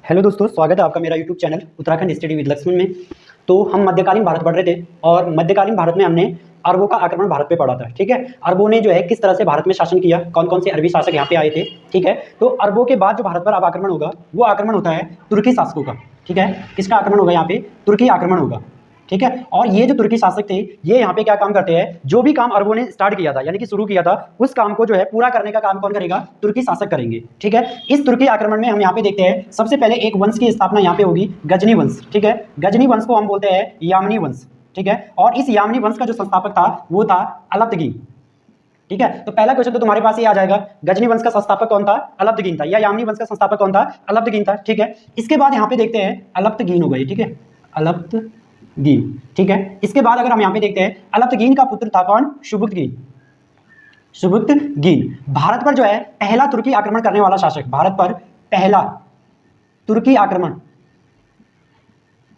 Hello दोस्तों, स्वागत है आपका मेरा YouTube channel Uttarakhand study with Laxman में। तो हम मध्यकालीन भारत पढ़ रहे थे और मध्यकालीन भारत में हमने अरबों का आक्रमण भारत पे पढ़ा था। ठीक है, अरबों ने जो है किस तरह से भारत में शासन किया, कौन कौन से अरबी शासक यहाँ पे आए थे। ठीक है, तो अरबों के बाद जो भारत पर अब आक्रमण होगा वो आक्रमण होता है तुर्की शासकों का। ठीक है, किसका आक्रमण होगा यहाँ पे? तुर्की आक्रमण होगा। ठीक है, और ये जो तुर्की शासक थे ये यहाँ पे क्या काम करते हैं, जो भी काम अरबों ने स्टार्ट किया था यानी कि शुरू किया था उस काम को जो है पूरा करने का काम कौन करेगा? तुर्की शासक करेंगे। ठीक है, इस तुर्की आक्रमण में हम यहाँ पे देखते हैं सबसे पहले एक वंश की स्थापना यहाँ पे होगी, गजनी वंश। ठीक है, गजनी वंश को हम बोलते हैं यामनी वंश। ठीक है, और इस यामनी वंश का जो संस्थापक था वो था अलब्दगीन। ठीक है, तो पहला क्वेश्चन तो तुम्हारे पास ये आ जाएगा, गजनी वंश का संस्थापक कौन था? अलब्दगीन था। या यामनी वंश का संस्थापक कौन था? अलब्दगीन था। ठीक है, इसके बाद यहाँ पे देखते हैं अलब्दगीन हो गई। ठीक है, अलब्दगीन। ठीक है, इसके बाद अगर हम यहाँ पे देखते हैं अलब्दगीन का पुत्र था कौन? सुबुक्तगीन। सुबुक्तगीन भारत पर जो है पहला तुर्की आक्रमण करने वाला शासक, भारत पर पहला तुर्की आक्रमण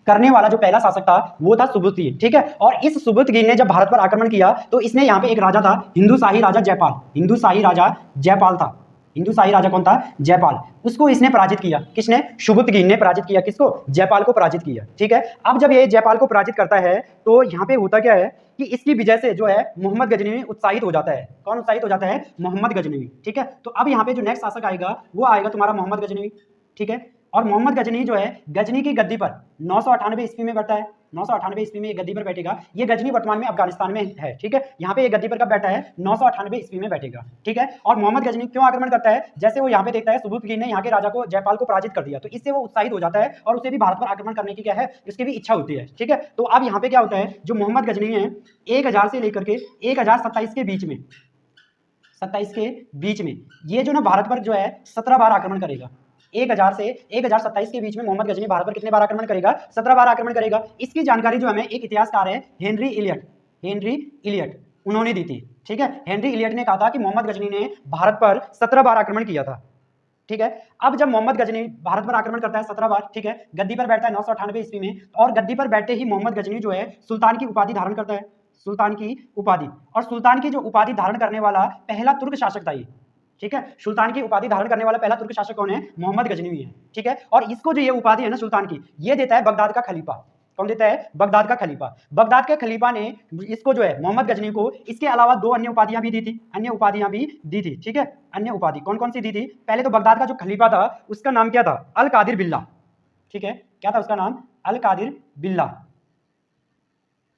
करने वाला जो पहला शासक था वो था सुबुक्तगीन। ठीक है, और इस सुबुक्तगीन ने जब भारत पर आक्रमण किया तो इसने यहाँ पे एक राजा था हिंदू शाही राजा जयपाल। हिंदू शाही राजा जयपाल था। हिंदू शाही राजा कौन था? जयपाल। उसको इसने पराजित किया। किसने? सुबुक्तगीन ने पराजित किया। किसको? जयपाल को पराजित किया। ठीक है, अब जब ये जयपाल को पराजित करता है तो यहाँ पे होता क्या है कि इसकी विजय से जो है मोहम्मद गजनवी उत्साहित हो जाता है। कौन उत्साहित हो जाता है? मोहम्मद गजनवी। ठीक है, तो अब यहाँ पे जो नेक्स्ट शासक आएगा वो आएगा तुम्हारा मोहम्मद गजनवी। ठीक है, और मोहम्मद गजनी जो है गजनी की गद्दी पर 998 ईस्वी में बैठा है। 998 ईस्वी में ये गद्दी पर बैठेगा। ये गजनी वर्तमान में अफगानिस्तान में है। ठीक है, यहाँ पे ये गद्दी पर कब बैठा है? 998 ईस्वी में बैठेगा। ठीक है, और मोहम्मद गजनी क्यों आक्रमण करता है? जैसे वो यहाँ पे देखता है सुबुक्तगीन ने यहाँ के राजा को जयपाल को पराजित कर दिया तो इससे वो उत्साहित हो जाता है और उसे भी भारत पर आक्रमण करने की क्या है, उसकी भी इच्छा होती है। ठीक है, तो अब यहाँ पे क्या होता है, जो मोहम्मद गजनी है 1000 से लेकर के 1027 के बीच में, 27 के बीच में ये जो ना भारत पर जो है 17 बार आक्रमण करेगा। 1000 से 1027 के बीच में मोहम्मद गजनी भारत पर कितने बार आक्रमण करेगा? 17 बार आक्रमण करेगा। इसकी जानकारी जो हमें एक इतिहासकार है हेनरी इलियट, हेनरी इलियट उन्होंने दी थी। ठीक है, हेनरी इलियट ने कहा था कि मोहम्मद गजनी ने भारत पर 17 बार आक्रमण किया था। ठीक है, अब जब मोहम्मद गजनी भारत पर आक्रमण करता है 17 बार, ठीक है, गद्दी पर बैठता है 998 ईस्वी में, और गद्दी पर बैठते ही मोहम्मद गजनी जो है सुल्तान की उपाधि धारण करता है। सुल्तान की उपाधि, और सुल्तान की जो उपाधि धारण करने वाला पहला तुर्क शासक था ये। ठीक है, सुल्तान की उपाधि धारण करने वाला पहला तुर्क शासक कौन है? मोहम्मद गजनवी है। ठीक है, और इसको जो ये उपाधि है ना सुल्तान की, ये देता है बगदाद का खलीफा। कौन देता है? बगदाद का खलीफा। बगदाद के खलीफा ने इसको जो है मोहम्मद गजनी को इसके अलावा दो अन्य उपाधियां भी दी थी, अन्य उपाधियां भी दी थी। ठीक है, अन्य उपाधि कौन कौन सी दी थी? पहले तो बगदाद का जो खलीफा था उसका नाम क्या था? अल कादिर बिल्ला। ठीक है, क्या था उसका नाम? अल कादिर बिल्ला।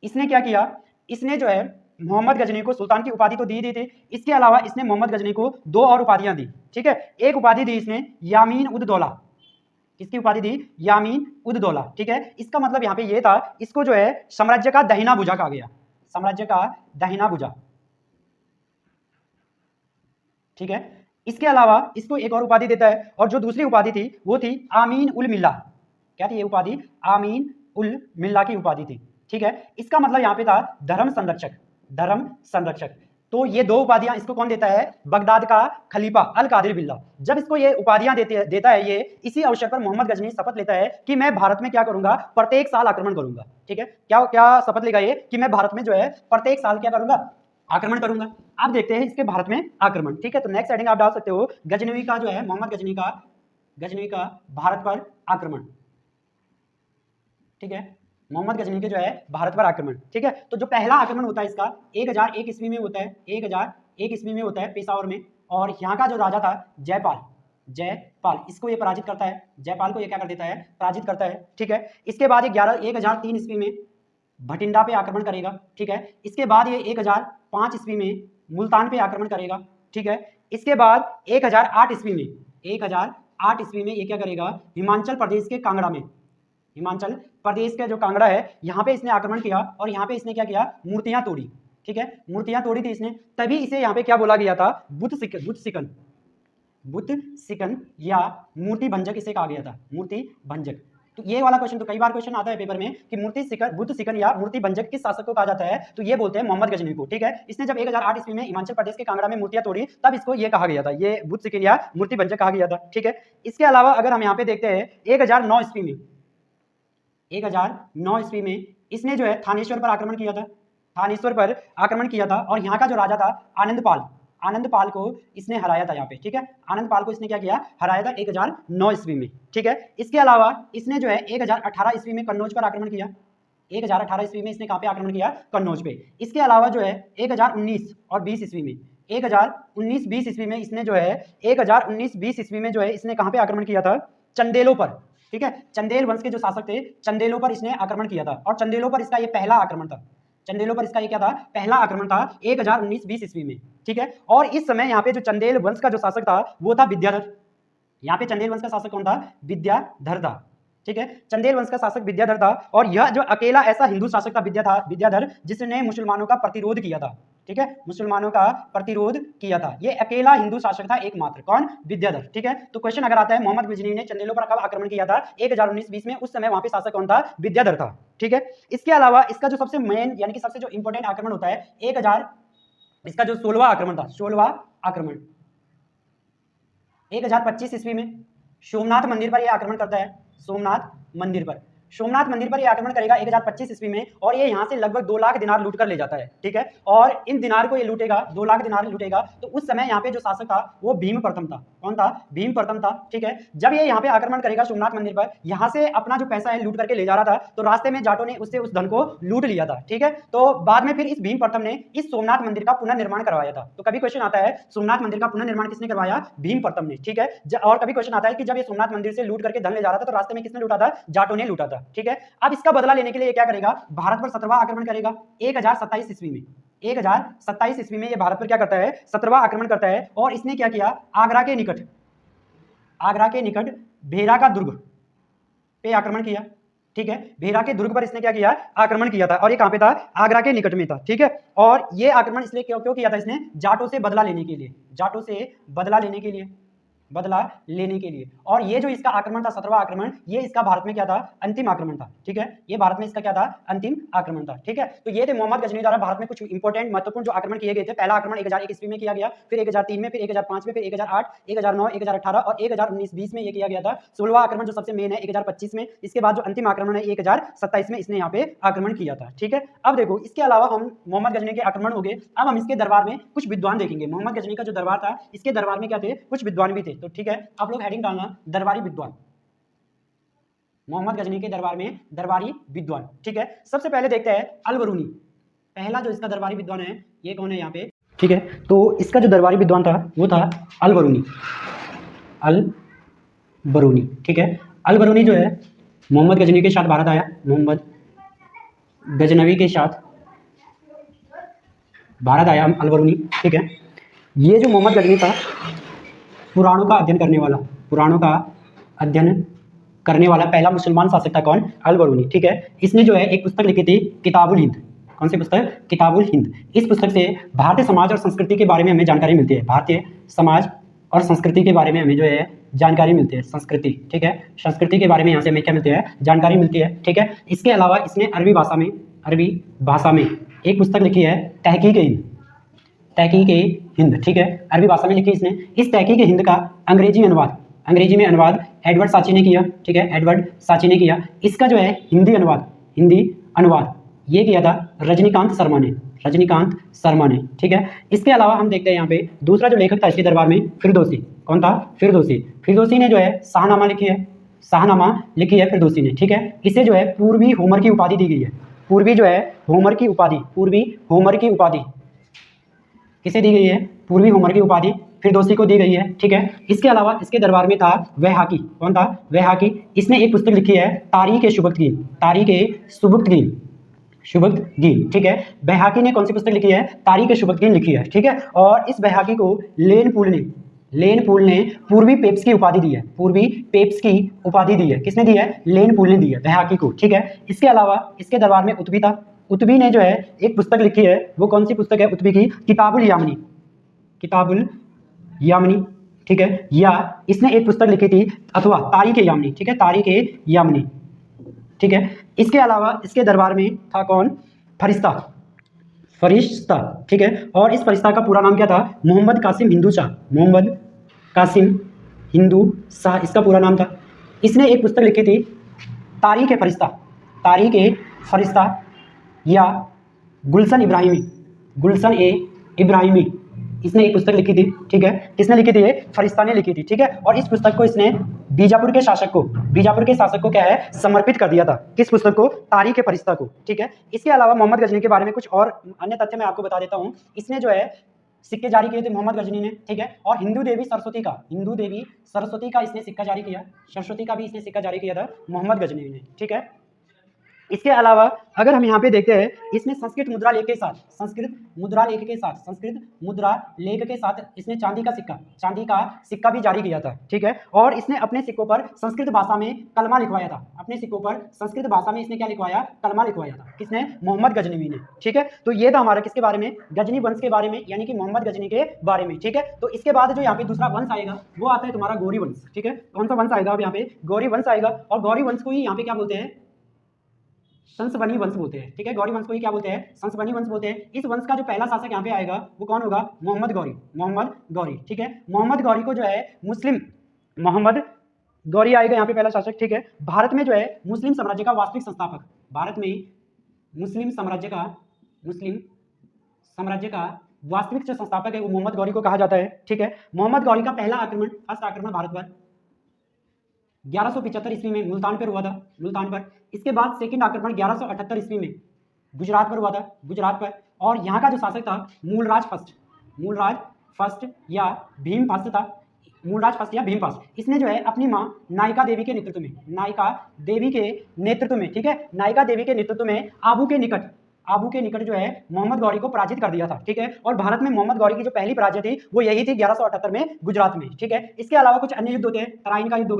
इसने क्या किया, इसने जो है मोहम्मद गजनी को सुल्तान की उपाधि तो दी थी, इसके अलावा इसने मोहम्मद गजनी को दो और उपाधियां दी। ठीक है, एक उपाधि दी इसने यामीन उद दौला। किसकी उपाधि दी? यामीन उद दौला। ठीक है, इसका मतलब यहां पे ये था इसको जो है साम्राज्य का दाहिना भुजा कहा गया, साम्राज्य का दाहिना भुजा। ठीक है, इसके अलावा इसको एक और उपाधि देता है, और जो दूसरी उपाधि थी वो थी आमीन उल मिल्ला। क्या थी ये उपाधि? आमीन उल मिल्ला की उपाधि थी। ठीक है, इसका मतलब यहाँ पे था धर्म संरक्षक, धर्म संरक्षक। तो ये दो उपाधियां इसको कौन देता है? बगदाद का खलीफा अल कादिर बिल्ला। जब इसको ये उपाधियां देता है ये, इसी अवसर पर मोहम्मद गजनी शपथ लेता है कि मैं भारत में क्या करूंगा? प्रत्येक साल आक्रमण करूंगा। ठीक है, क्या क्या शपथ लेगा ये? कि मैं भारत में जो है प्रत्येक साल क्या करूंगा? आक्रमण करूंगा। आप देखते हैं इसके भारत में आक्रमण। ठीक है, तो नेक्स्ट हेडिंग आप डाल सकते हो गजनवी का जो है मोहम्मद गजनी का भारत पर आक्रमण। ठीक है, मोहम्मद गजनी के जो है भारत पर आक्रमण। ठीक है, तो जो पहला आक्रमण होता है इसका 1001 ईस्वी में होता है, 1001 ईस्वी में होता है पेशावर में, और यहाँ का जो राजा था जयपाल, जयपाल इसको ये पराजित करता है। जयपाल को ये क्या कर देता है? पराजित करता है। ठीक है, इसके बाद 1003 ईस्वी में भटिंडा पे आक्रमण करेगा। ठीक है, इसके बाद ये 1005 ईस्वी में मुल्तान पे आक्रमण करेगा। ठीक है, इसके बाद 1008 ईस्वी में, 1008 ईस्वी में ये क्या करेगा? हिमाचल प्रदेश के कांगड़ा में, हिमाचल प्रदेश का जो कांगड़ा है यहाँ पे इसने आक्रमण किया, और यहाँ पे इसने क्या किया? मूर्तियां तोड़ी। ठीक है, मूर्तियां तोड़ी थी इसने, तभी इसे यहाँ पे क्या बोला गया था? बुत सिकन या मूर्ति भंजक इसे कहा गया था, मूर्ति भंजक। तो ये वाला क्वेश्चन तो कई बार क्वेश्चन आता है पेपर में कि बुत सिकन या मूर्ति भंजक किस शासक को कहा जाता है? तो ये बोलते हैं मोहम्मद गजनी को। ठीक है, इसने जब 1008 ईस्वी में हिमाचल प्रदेश के कांगड़ा में मूर्तियां तोड़ी तब इसको ये कहा गया था, ये बुत सिकन या मूर्ति भंजक कहा गया था। ठीक है, इसके अलावा अगर हम यहाँ पे देखते हैं 1009 ईस्वी में, 1009 ईस्वी में इसने जो है थानेश्वर पर आक्रमण किया था, थानेश्वर पर आक्रमण किया था, और यहाँ का जो राजा था आनंद पाल को इसने हराया था यहाँ पे, ठीक है। आनंद पाल को इसने क्या किया, हराया था 1009 ईस्वी में, ठीक है। इसके अलावा इसने जो है 1018 ईस्वी में कन्नौज पर आक्रमण किया। 1018 ईस्वी में इसने कहाँ पे आक्रमण किया, कन्नौज पे। इसके अलावा जो है 1019 और 20 ईस्वी में, 1019-20 ईस्वी में इसने जो है 1019-20 ईस्वी में जो है इसने कहाँ पे आक्रमण किया था, चंदेलों पर, ठीक है। चंदेल वंश के जो शासक थे, चंदेलों पर इसने आक्रमण किया था और चंदेलों पर इसका ये पहला आक्रमण था। चंदेलों पर इसका ये क्या था, पहला आक्रमण था 1019-20 ईस्वी में, ठीक है। और इस समय यहाँ पे जो चंदेल वंश का जो शासक था वो था विद्याधर। यहाँ पे चंदेल वंश का शासक कौन था, विद्याधर था, ठीक है। चंदेल वंश का शासक विद्याधर था और यह जो अकेला ऐसा हिंदू शासक था विद्याधर, जिसने मुसलमानों का प्रतिरोध किया था, ठीक है। मुसलमानों का प्रतिरोध किया था, ये अकेला हिंदू शासक था एकमात्र, कौन, विद्याधर, ठीक है। तो क्वेश्चन अगर आता है मोहम्मद गजनी ने चंदेलों पर कब आक्रमण किया था, 1019-20 में, उस समय वहां पे शासक कौन था, विद्याधर था, ठीक है। इसके अलावा इसका जो सबसे मेन यानी कि सबसे जो इंपॉर्टेंट आक्रमण होता है 1000, इसका जो 16वां आक्रमण था, 16वां आक्रमण 1025 ईस्वी में सोमनाथ मंदिर पर यह आक्रमण करता है। सोमनाथ मंदिर पर, सोमनाथ मंदिर पर यह आक्रमण करेगा 1025 ईस्वी में और ये यहाँ से लगभग 2 लाख दिनार लूट कर ले जाता है, ठीक है। और इन दिनार को ये लूटेगा, 2 लाख दिनार लूटेगा। तो उस समय यहाँ पे जो शासक था वो भीम प्रथम था, कौन था, भीम प्रथम था, ठीक है। जब ये यहाँ पे आक्रमण करेगा सोमनाथ मंदिर पर, यहाँ से अपना जो पैसा है लूट करके ले जा रहा था, तो रास्ते में जाटों ने उससे उस धन को लूट लिया था, ठीक है। तो बाद में फिर इस भीम प्रथम ने इस सोमनाथ मंदिर का पुनर्निर्माण करवाया था। तो कभी क्वेश्चन आता है सोमनाथ मंदिर का पुनर्निर्माण किसने करवाया, भीम प्रथम ने, ठीक है। और कभी क्वेश्चन आता है कि जब ये सोमनाथ मंदिर से लूट करके धन ले जा रहा था तो रास्ते में किसने लूटा था, जाटों ने लूटा था, ठीक है। अब इसका बदला लेने के लिए क्या करेगा, भारत पर 17वां आक्रमण करेगा 1027 ईस्वी में। 1027 ईस्वी में ये भारत पर क्या करता है, 17वां आक्रमण करता है। और इसने क्या किया, आगरा के निकट भेरा का दुर्ग पे आक्रमण किया, ठीक है। भेरा के दुर्ग पर इसने क्या किया, आक्रमण किया था और ये कहां पे था, आगरा के निकट में था, ठीक है। और ये आक्रमण इसलिए क्यों किया था, इसने जाटों से बदला लेने के लिए, जाटों से बदला लेने के लिए, बदला लेने के लिए। और ये जो इसका आक्रमण था 17वां आक्रमण, ये इसका भारत में क्या था, अंतिम आक्रमण था, ठीक है। ये भारत में इसका क्या था, अंतिम आक्रमण था, ठीक है। तो ये थे मोहम्मद गजनी द्वारा भारत में कुछ इंपॉर्टेंट महत्वपूर्ण जो आक्रमण किए गए थे। पहला आक्रमण 1001 ईस्वी में किया गया, फिर 1003 में, फिर 1005 में, फिर 1008, 1009, 1018 और 1019-20 में ये किया गया था। 16वां आक्रमण जो सबसे मेन है 1025 में। इसके बाद जो अंतिम आक्रमण है 1027 में इसने यहाँ पे आक्रमण किया था, ठीक है। अब देखो इसके अलावा हम मोहम्मद गजनी के आक्रमण हो गए, अब हम इसके दरबार में कुछ विद्वान देखेंगे। मोहम्मद गजनी का जो दरबार था, इसके दरबार में क्या थे, कुछ विद्वान भी थे। तो ठीक है, आप लोग हेडिंग डालना दरबारी विद्वान, मोहम्मद गजनी के दरबार में दरबारी विद्वान, ठीक है। सबसे पहले देखते हैं अलबरूनी, पहला जो इसका दरबारी विद्वान है ये कौन है यहाँ पे, ठीक है। तो इसका जो दरबारी विद्वान था वो था अलबरूनी, अलबरूनी, ठीक है। अलबरूनी जो है मोहम्मद गजनी के साथ भारत आया, मोहम्मद गजनवी के साथ भारत आया अलबरूनी, ठीक है। ये जो मोहम्मद गजनी था पुराणों का अध्ययन करने वाला, पुराणों का अध्ययन करने वाला पहला मुसलमान शासक था, कौन, अलबरूनी, ठीक है। इसने जो है एक पुस्तक लिखी थी किताबुल हिंद, कौन सी पुस्तक, किताबुल हिंद। इस पुस्तक से भारतीय समाज और संस्कृति के बारे में हमें जानकारी मिलती है, भारतीय समाज और संस्कृति के बारे में हमें जो है जानकारी मिलती है, संस्कृति, ठीक है। संस्कृति के बारे में यहाँ से हमें क्या मिलती है, जानकारी मिलती है, ठीक है। इसके अलावा इसने अरबी भाषा में एक पुस्तक लिखी है तहकीक हिंद, तहकीक हिंद, ठीक है। अरबी भाषा में लिखी इसने। इस तहकीक हिंद का अंग्रेजी में अनुवाद एडवर्ड साची ने किया, ठीक है, एडवर्ड साची ने किया। इसका जो है हिंदी अनुवाद ये किया था रजनीकांत शर्मा ने, ठीक है। इसके अलावा हम देखते हैं यहाँ पे दूसरा जो लेखक था इसके दरबार में फिरदौसी, कौन था, फिरदौसी ने जो है शाहनामा लिखी है फिरदौसी ने, ठीक है। इसे जो है पूर्वी होमर की उपाधि दी गई है, पूर्वी होमर की उपाधि किसे दी गई है, पूर्वी होमर की उपाधि फिरदौसी को दी गई है, ठीक है। इसके अलावा इसके दरबार में था वैहाकी, कौन था, वैहाकी। इसने एक पुस्तक लिखी है तारीख शुभक्तगीन, ठीक है। वैहाकी ने कौन सी पुस्तक लिखी है, तारीख शुभक्तगीन लिखी है, ठीक है। और इस वैहाकी को लेनपूल ने पूर्वी पेप्स की उपाधि दी है, किसने दी है, लेनपूल ने दी है वैहाकी को, ठीक है। इसके अलावा इसके दरबार में उतबी था, उतबी ने जो है एक पुस्तक लिखी है, वो कौन सी पुस्तक है उतबी की, किताबुल यामिनी, ठीक है। या इसने एक पुस्तक लिखी थी अथवा तारीख यामिनी, ठीक है, तारीख यामिनी, ठीक है। इसके अलावा इसके दरबार में था कौन, फरिश्ता, ठीक है। और इस फरिश्ता का पूरा नाम क्या था, मोहम्मद कासिम हिंदू शाह इसका पूरा नाम था। इसने एक पुस्तक लिखी थी तारीख फरिश्ता या गुलशन ए इब्राहिमी, इसने एक पुस्तक लिखी थी, ठीक है। किसने लिखी थी? ये फरिश्ता ने लिखी थी, ठीक है। और इस पुस्तक को इसने बीजापुर के शासक को क्या है, समर्पित कर दिया था। किस पुस्तक को? तारीख ए फरिश्ता को, ठीक है। इसके अलावा मोहम्मद गजनी के बारे में कुछ और अन्य तथ्य मैं आपको बता देता हूँ। इसने जो है सिक्के जारी किए थे मोहम्मद गजनी ने, ठीक है। और हिंदू देवी सरस्वती का इसने सिक्का जारी किया, सरस्वती का भी इसने सिक्का जारी किया था मोहम्मद गजनी ने, ठीक है। इसके अलावा अगर हम यहाँ पे देखते हैं, इसने संस्कृत मुद्रा लेख के साथ इसने चांदी का सिक्का भी जारी किया था, ठीक है। और इसने अपने सिक्कों पर संस्कृत भाषा में कलमा लिखवाया था। अपने सिक्कों पर संस्कृत भाषा में इसने क्या लिखवाया? कलमा लिखवाया था। किसने? मोहम्मद गजनवी ने, ठीक है। तो ये था हमारा किसके बारे में? गजनी वंश के बारे में, यानी कि मोहम्मद गजनी के बारे में, ठीक है। तो इसके बाद जो यहाँ पे दूसरा वंश आएगा वो आता है तुम्हारा गौरी वंश, ठीक है। कौन सा वंश आएगा? अब यहाँ पे गौरी वंश आएगा। और गौरी वंश को ही यहाँ पे क्या बोलते हैं? संसबनी वंश बोलते हैं, ठीक है। गौरी वंश को ही क्या बोलते हैं? संसबनी वंश बोलते हैं। इस वंश का जो पहला शासक यहाँ पे आएगा वो कौन होगा? मोहम्मद गौरी, ठीक है। मोहम्मद गौरी को जो है मोहम्मद गौरी आएगा यहाँ पे पहला शासक, ठीक है। भारत में जो है मुस्लिम साम्राज्य का वास्तविक संस्थापक, भारत में मुस्लिम साम्राज्य का वास्तविक जो संस्थापक है वो मोहम्मद गौरी को कहा जाता है, ठीक है। मोहम्मद गौरी का पहला आक्रमण, फर्स्ट आक्रमण भारत पर 1175 ईस्वी में मुल्तान पर हुआ था, मुल्तान पर। इसके बाद सेकंड आक्रमण 1178 ईस्वी में गुजरात पर हुआ था, गुजरात पर। और यहाँ का जो शासक था मूलराज फर्स्ट या भीम फर्स्ट, इसने जो है अपनी माँ नायका देवी के नेतृत्व में, ठीक है, नायका देवी के नेतृत्व में आबू के निकट जो है मोहम्मद गौरी को पराजित कर दिया था, ठीक है। और भारत में मोहम्मद गौरी की जो पहली पराजय थी वो यही थी 1178 में गुजरात में, ठीक है। इसके अलावा कुछ अन्य युद्ध होते हैं। तराइन का युद्ध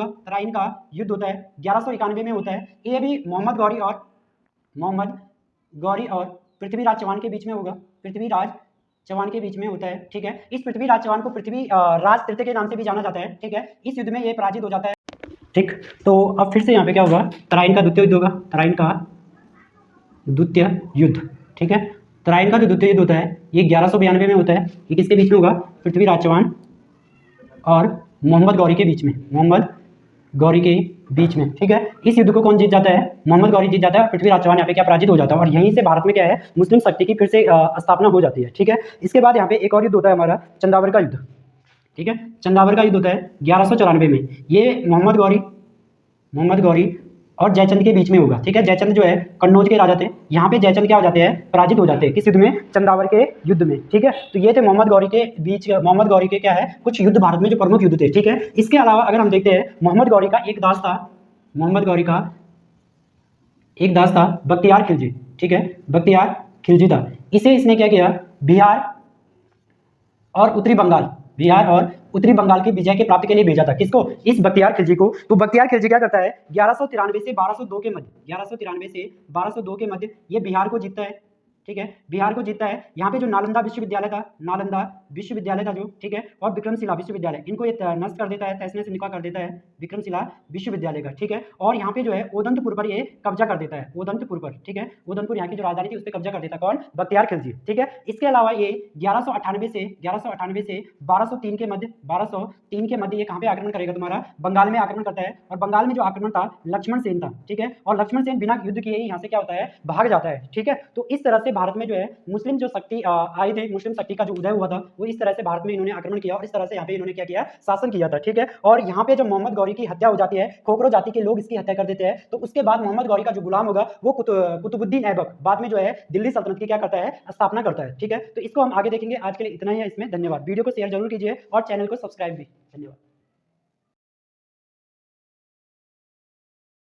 होता है 1191 में होता है। ये भी मोहम्मद गौरी और पृथ्वीराज चौहान के बीच में होगा, होता है, ठीक है। इस पृथ्वीराज चौहान को राज तृतीय के नाम से भी जाना जाता है, ठीक है। इस युद्ध में ये पराजित हो जाता है, ठीक। तो अब फिर से यहाँ पे क्या होगा? तराइन का द्वितीय युद्ध होगा, ठीक है। तराइन का जो द्वितीय युद्ध होता है ये 1192 में होता है। ये किसके बीच में होगा? पृथ्वीराज चौहान और मोहम्मद गौरी के बीच में, ठीक है। इस युद्ध को कौन जीत जाता है? मोहम्मद गौरी जीत जाता है। पृथ्वीराज चौहान यहाँ पे क्या पराजित हो जाता है। और यहीं से भारत में क्या है? मुस्लिम शक्ति की फिर से स्थापना हो जाती है, ठीक है। इसके बाद यहाँ पे एक और युद्ध होता है हमारा, चंदावर का युद्ध, ठीक है। चंदावर का युद्ध होता है 1194 में। ये मोहम्मद गौरी और जयचंद के बीच में होगा, ठीक है। जयचंद जो है कन्नौज के राजा थे। यहाँ पे जयचंद क्या हो जाते हैं? पराजित हो जाते हैं। किस युद्ध में? चंदावर के युद्ध में, ठीक है। तो ये थे मोहम्मद गौरी के क्या है कुछ युद्ध भारत में जो प्रमुख युद्ध थे, ठीक है। इसके अलावा अगर हम देखते हैं मोहम्मद गौरी का एक दास था बख्तियार खिलजी, ठीक है। बख्तियार खिलजी था। इसने क्या किया? बिहार और उत्तरी बंगाल की विजय के प्राप्ति के लिए भेजा था। किसको? इस बख्तियार खिलजी को। तो बख्तियार खिलजी क्या करता है? 1193 से 1202 के मध्य ये बिहार को जीतता है, ठीक है। बिहार को जीतता है। यहाँ पे जो नालंदा विश्वविद्यालय था जो, ठीक है, और विक्रमशिला विश्वविद्यालय, इनको ये नष्ट कर देता है, तहस नहस निकाल कर देता है विक्रमशिला विश्वविद्यालय का, ठीक है। और यहाँ पे जो है ओदंतपुर पर ये कब्जा कर देता है, ओदंतपुर पर, ठीक है। ओदंतपुर यहाँ की जो राजधानी थी उस पर कब्जा कर देता है कौन? बख्तियार खिलजी, ठीक है। इसके अलावा ये 1198 से 1203 के मध्य ये कहाँ पे आक्रमण करेगा? तुम्हारा बंगाल में आक्रमण करता है। और बंगाल में जो आक्रमण था लक्ष्मण सेन था, ठीक है। और लक्ष्मण सेन बिना युद्ध किए ही यहाँ से क्या होता है? भाग जाता है, ठीक है। तो इस तरह से भारत में जो है मुस्लिम जो शक्ति आई थी, मुस्लिम शक्ति का जो उदय हुआ था वो इस तरह से भारत में इन्होंने आक्रमण किया और इस तरह से यहाँ पे इन्होंने क्या किया? शासन किया था, ठीक है। और यहाँ पे जब मोहम्मद गौरी की हत्या हो जाती है, खोखरो जाति के लोग इसकी हत्या कर देते हैं, तो उसके बाद मोहम्मद गौरी का जो गुलाम होगा वो कुतुबुद्दीन ऐबक बाद में जो है दिल्ली सल्तनत की क्या करता है? स्थापना करता है, ठीक है। तो इसको हम आगे देखेंगे। आज के लिए इतना ही है इसमें। धन्यवाद। वीडियो को शेयर जरूर कीजिए और चैनल को सब्सक्राइब भी। धन्यवाद।